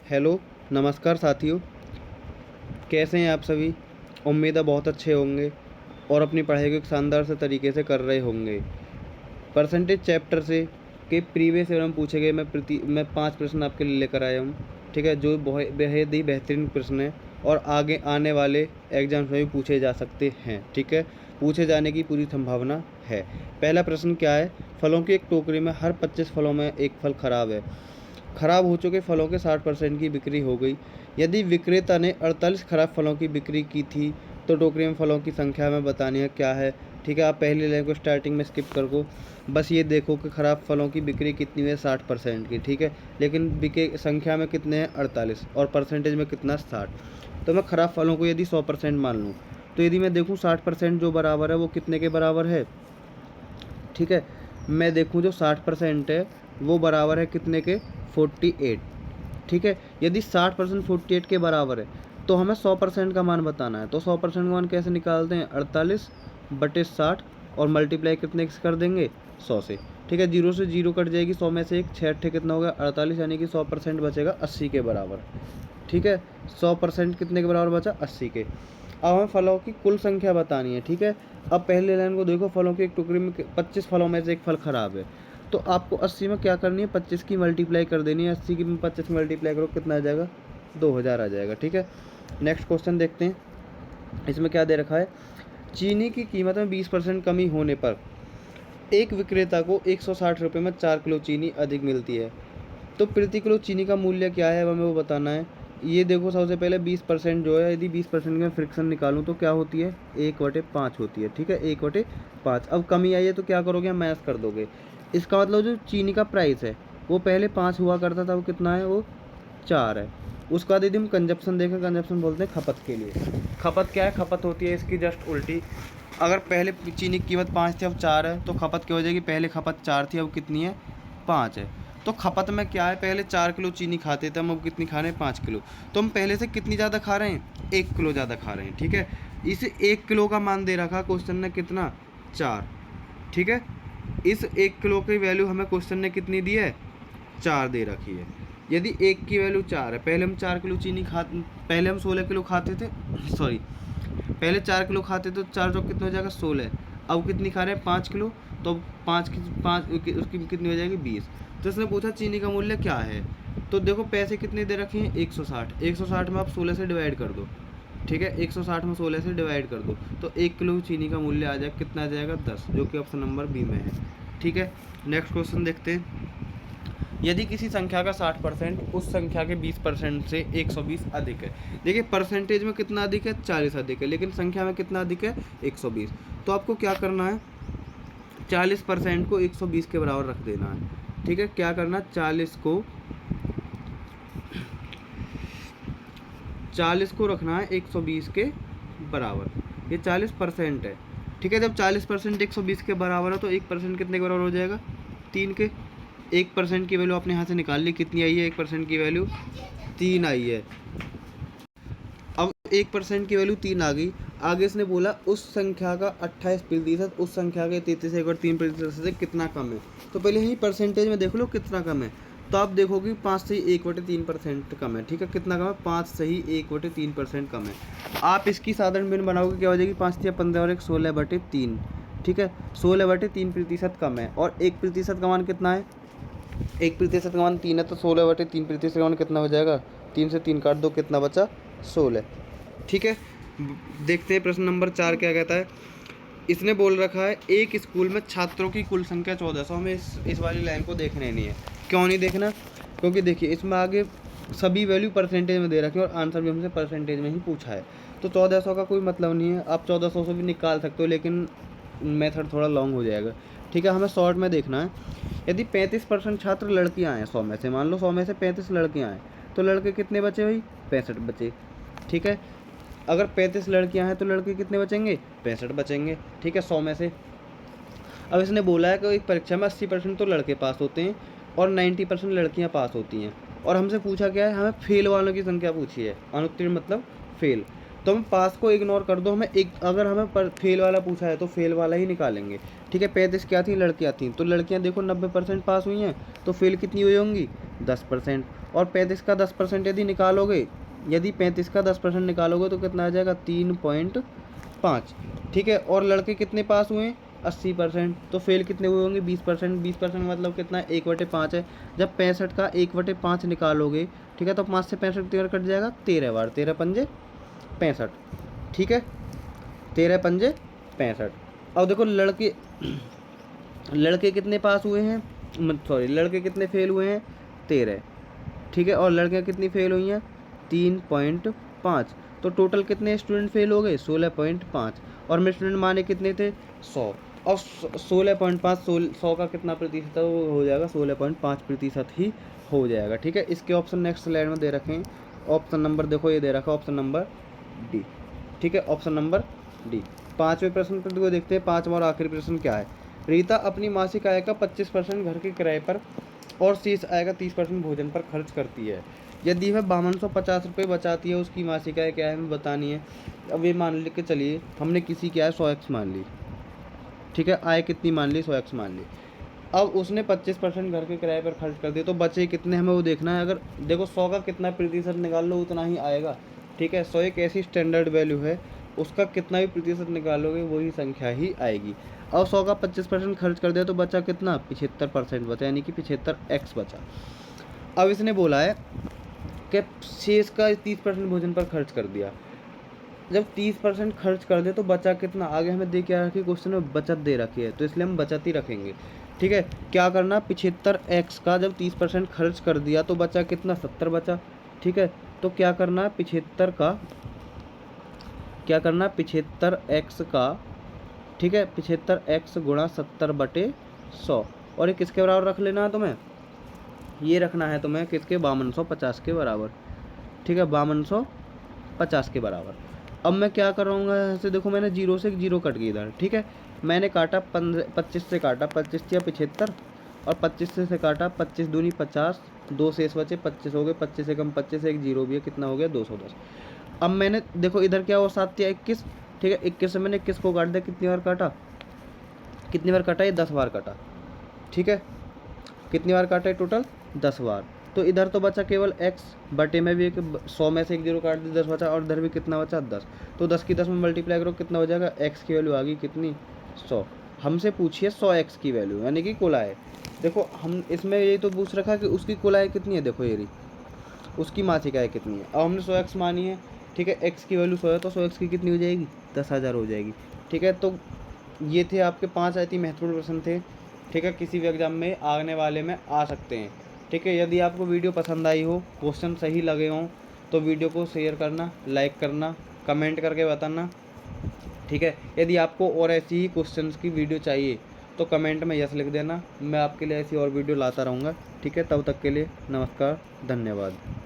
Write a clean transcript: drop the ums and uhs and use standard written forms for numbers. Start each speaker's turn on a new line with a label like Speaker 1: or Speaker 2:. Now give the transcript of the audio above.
Speaker 1: Hello, नमस्कार साथियों, कैसे हैं आप सभी? उम्मीद है बहुत अच्छे होंगे और अपनी पढ़ाई को एक शानदार से तरीके से कर रहे होंगे। परसेंटेज चैप्टर से के प्रीवियस ईयर में पूछे गए मैं 5 प्रश्न आपके लिए लेकर आया हूँ, ठीक है? जो बेहद ही बेहतरीन प्रश्न है और आगे आने वाले एग्जाम्स में भी पूछे जा सकते हैं, ठीक है? पूछे जाने की पूरी संभावना है। पहला प्रश्न क्या है? फलों की एक टोकरी में हर 25 फलों में एक फल खराब है। खराब हो चुके फलों के 60% की बिक्री हो गई। यदि विक्रेता ने 48 खराब फलों की बिक्री की थी तो टोकरी में फलों की संख्या हमें बतानी है क्या है, ठीक है? आप पहली लाइन को स्टार्टिंग में स्किप कर दो, बस ये देखो कि खराब फलों की बिक्री कितनी है, 60% की, ठीक है? लेकिन बिके संख्या में कितने हैं, 48, और परसेंटेज में कितना, 60। तो मैं खराब फलों को यदि 100% मान लूँ, तो यदि मैं देखूँ 60% जो बराबर है वो कितने के बराबर है, ठीक है? मैं देखूँ जो 60% है वो बराबर है कितने के, 48, ठीक है? यदि 60% 48 के बराबर है तो हमें 100% का मान बताना है। तो 100% का मान कैसे निकालते हैं, 48/60 और मल्टीप्लाई कितने से कर देंगे, 100 से, ठीक है? 0 से 0 कट जाएगी, 100 में से एक 6 कितना होगा, 48, यानी कि 100% बचेगा 80 के बराबर, ठीक है? 100% कितने के बराबर बचा, 80 के। अब हमें फलों की कुल संख्या बतानी है, ठीक है? अब पहले लाइन को देखो, फलों की एक टोकरी में 25 फलों में से एक फल खराब है, तो आपको 80 में क्या करनी है, 25 की मल्टीप्लाई कर देनी है। 80 की 25 मल्टीप्लाई करो, कितना आ जाएगा, 2000 आ जाएगा, ठीक है? नेक्स्ट क्वेश्चन देखते हैं, इसमें क्या दे रखा है? चीनी की कीमत में 20% कमी होने पर एक विक्रेता को 160 रुपये में 4 किलो चीनी अधिक मिलती है, तो प्रति किलो चीनी का मूल्य क्या है, हमें वो बताना है। ये देखो, सबसे पहले 20% जो है, यदि 20% में फ्रिक्शन निकालूं तो क्या होती है, 1/5 होती है, ठीक है? 1/5। अब कमी आई है तो क्या करोगे, मैथ कर दोगे। इसका मतलब जो चीनी का प्राइस है वो पहले 5 हुआ करता था, वो कितना है, वो 4 है। उसका बाद यदि हम कंजप्शन देखें, कंजप्शन बोलते हैं खपत के लिए। खपत क्या है, खपत होती है इसकी जस्ट उल्टी। अगर पहले चीनी की कीमत 5 थी, अब 4 है, तो खपत क्या हो जाएगी, पहले खपत 4 थी, अब कितनी है, 5 है। तो खपत में क्या है, पहले 4 किलो चीनी खाते थे, हम अब कितनी खा रहे हैं, 5 किलो। तो हम पहले से कितनी ज़्यादा खा रहे हैं, 1 किलो ज़्यादा खा रहे हैं, ठीक है? इस 1 किलो का मान दे रखा क्वेश्चन ने कितना, 4, ठीक है? इस 1 किलो की वैल्यू हमें क्वेश्चन ने कितनी दी है, 4 दे रखी है। यदि 1 की वैल्यू 4 है, पहले हम 4 किलो चीनी पहले हम 16 किलो खाते थे, सॉरी, पहले 4 किलो खाते तो 4 चौक कितना हो जाएगा, 16। अब कितनी खा रहे हैं, 5 किलो, तो 5 उसकी कितनी हो जाएगी, 20। तो इसने पूछा चीनी का मूल्य क्या है, तो देखो पैसे कितने दे रखे हैं, 160। 160 में आप 16 से डिवाइड कर दो, ठीक है? 160 में 16 से डिवाइड कर दो, तो 1 किलो चीनी का मूल्य आ जाएगा, कितना आ जाएगा, 10, जो कि ऑप्शन नंबर बी में है, ठीक है? नेक्स्ट क्वेश्चन देखते हैं। यदि किसी संख्या का 60% उस संख्या के 20% से 120 अधिक है। देखिए, परसेंटेज में कितना अधिक है, 40 अधिक है, लेकिन संख्या में कितना अधिक है, 120। तो आपको क्या करना है, 40% को 120 के बराबर रख देना है, ठीक है? क्या करना, 40 को रखना है 120 के बराबर। ये 40% है, ठीक है? जब 40% 120 के बराबर है तो 1% कितने के बराबर हो जाएगा, 3 के। 1% की वैल्यू आपने यहाँ से निकाल ली, कितनी आई है, 1% की वैल्यू 3 आई है। अब 1% की वैल्यू 3 आ गई। आगे इसने बोला उस संख्या का 28% उस संख्या के 33.3% से कितना कम है। तो पहले ही परसेंटेज में देख लो कितना कम है, तो आप देखोगे 5 से ही 1/3% कम है, ठीक है? कितना कम है, 5 से ही 1/3% कम है। आप इसकी साधारण बिन बनाओगे, क्या हो जाएगी, 5 या 15 और 1 16/3, ठीक है? 16/3% कम है। और 1% का मान कितना है, 1% का मान 3 है, तो 16/3% का मान कितना हो जाएगा, 3 से 3 काट दो, कितना बचा, 16, ठीक है? देखते हैं प्रश्न नंबर 4 क्या कहता है। इसने बोल रखा है एक स्कूल में छात्रों की कुल संख्या 1400। हमें इस वाली लाइन को देखने नहीं है। क्यों नहीं देखना, क्योंकि देखिए इसमें आगे सभी वैल्यू परसेंटेज में दे रखी है और आंसर भी हमसे परसेंटेज में ही पूछा है, तो 1400 का कोई मतलब नहीं है। आप 1400 से भी निकाल सकते हो, लेकिन मेथड थोड़ा लॉन्ग हो जाएगा, ठीक है? हमें शॉर्ट में देखना है। यदि 35% छात्र लड़कियां हैं 100 में से, मान लो 100 में से 35 लड़कियां हैं, तो लड़के कितने बचे भाई, 65 बचे, ठीक है? अगर 35 लड़कियां हैं तो लड़के कितने बचेंगे, 65 बचेंगे, ठीक है, 100 में से। अब इसने बोला है कि एक परीक्षा में 80% तो लड़के पास होते हैं और 90% लड़कियां पास होती हैं, और हमसे पूछा क्या है, हमें फेल वालों की संख्या पूछी है। अनुत्तीर्ण मतलब फेल। तो हम पास को इग्नोर कर दो, हमें एक, अगर हमें फेल वाला पूछा है तो फेल वाला ही निकालेंगे, ठीक है? 35 क्या थी, लड़कियां थी, तो लड़कियां देखो 90% पास हुई हैं, तो फेल कितनी हुई होंगी, 10%। और 35 का 10% यदि निकालोगे, यदि 35 का 10% निकालोगे तो कितना आ जाएगा 3.5। ठीक है, और लड़के कितने पास हुए हैं 80%, तो फेल कितने हुए होंगे 20%। 20% मतलब कितना 1/5 है। जब 65 का 1/5 निकालोगे, ठीक है, तो 5 से 65 कितनी बार कट जाएगा 13 बार, 13 पंजे 65। ठीक है, 13 पंजे 65। अब देखो लड़के लड़के कितने पास हुए हैं, सॉरी लड़के कितने फेल हुए हैं 13। ठीक है, और लड़कियां कितनी फेल हुई हैं 3.5। तो टोटल कितने स्टूडेंट फेल हो गए 16.5। और मेरे स्टूडेंट माने कितने थे 100। और 16.5 100 का कितना प्रतिशत है, वो हो जाएगा 16.5% ही हो जाएगा। ठीक है, इसके ऑप्शन नेक्स्ट स्लाइड में दे रखे हैं। ऑप्शन नंबर देखो ये दे रखा है ऑप्शन नंबर डी। ठीक है, ऑप्शन नंबर डी। 5वें प्रश्न पर देखो, देखते हैं 5वां और आखिरी प्रश्न क्या है। रीता अपनी मासिक आय का 25% घर के किराए पर और शेष आय का 30% भोजन पर खर्च करती है। यदि वह 5250 रुपये बचाती है, उसकी मासिक आय क्या है हमें बतानी है। अब ये मान ले के चलिए हमने किसी की आय 100x मान ली। ठीक है, आय कितनी मान ली 100x मान ली। अब उसने 25% घर के किराए पर खर्च कर दिए, तो बचे कितने हमें वो देखना है। अगर देखो 100 का कितना प्रतिशत निकाल लो उतना ही आएगा। ठीक है, 100 एक ऐसी स्टैंडर्ड वैल्यू है, उसका कितना भी प्रतिशत निकालोगे वही संख्या ही आएगी। अब 100 का 25% खर्च कर दिया तो बचा कितना 75% बचा, यानी कि 75x बचा। अब इसने बोला है कि शेष का 30% भोजन पर खर्च कर दिया। जब 30% खर्च कर दे तो बचा कितना, आगे हमें दे क्या रखी क्वेश्चन में बचत दे रखी है, तो इसलिए हम बचत ही रखेंगे। ठीक है, क्या करना 75x का जब 30% खर्च कर दिया तो बचा कितना 70 बचा। ठीक है, तो क्या करना 75x का, ठीक है 75x गुणा 70/100। और ये किसके बराबर रख लेना है तुम्हें, ये रखना है तुम्हें किसके 5250 के बराबर। ठीक है, 5250 के बराबर। अब मैं क्या कर रहा हूँ ऐसे, देखो मैंने 0 से 0 कट गई इधर। ठीक है, मैंने काटा 25 से काटा 25 या 75, और 25 से काटा 25 दूनी 50, 2 शेष बचे 25 हो गए। 25 से कम 25 एक 0 भी है, कितना हो गया 210। अब मैंने देखो इधर क्या हुआ 7 या 21। ठीक है, 21 से मैंने 21 को काट दिया, कितनी बार काटा, कितनी बार काटा, ये 10 बार काटा। ठीक है, कितनी बार काटा है टोटल 10 बार। तो इधर तो बचा केवल x, बटे में भी एक 100 में से एक 0 काट दी 10 बचा, और इधर भी कितना बचा 10। तो 10 की 10 में मल्टीप्लाई करो कितना हो जाएगा, x की वैल्यू आ गई कितनी 100। हमसे पूछिए 100x की वैल्यू यानी कि कुल आय। देखो हम इसमें यही तो पूछ रखा कि उसकी कुल आय कितनी है, देखो ये रही उसकी मासिक आय कितनी है। अब हमने 100x मानी है। ठीक है, x की वैल्यू 100 है तो 100x की कितनी हो जाएगी 10,000 हो जाएगी। ठीक है, तो ये थे आपके 5 अति महत्वपूर्ण प्रश्न थे। ठीक है, किसी भी एग्जाम में आने वाले में आ सकते हैं। ठीक है, यदि आपको वीडियो पसंद आई हो, क्वेश्चन सही लगे हों, तो वीडियो को शेयर करना, लाइक करना, कमेंट करके बताना। ठीक है, यदि आपको और ऐसी ही क्वेश्चंस की वीडियो चाहिए तो कमेंट में यस लिख देना, मैं आपके लिए ऐसी और वीडियो लाता रहूँगा। ठीक है, तब तक के लिए नमस्कार, धन्यवाद।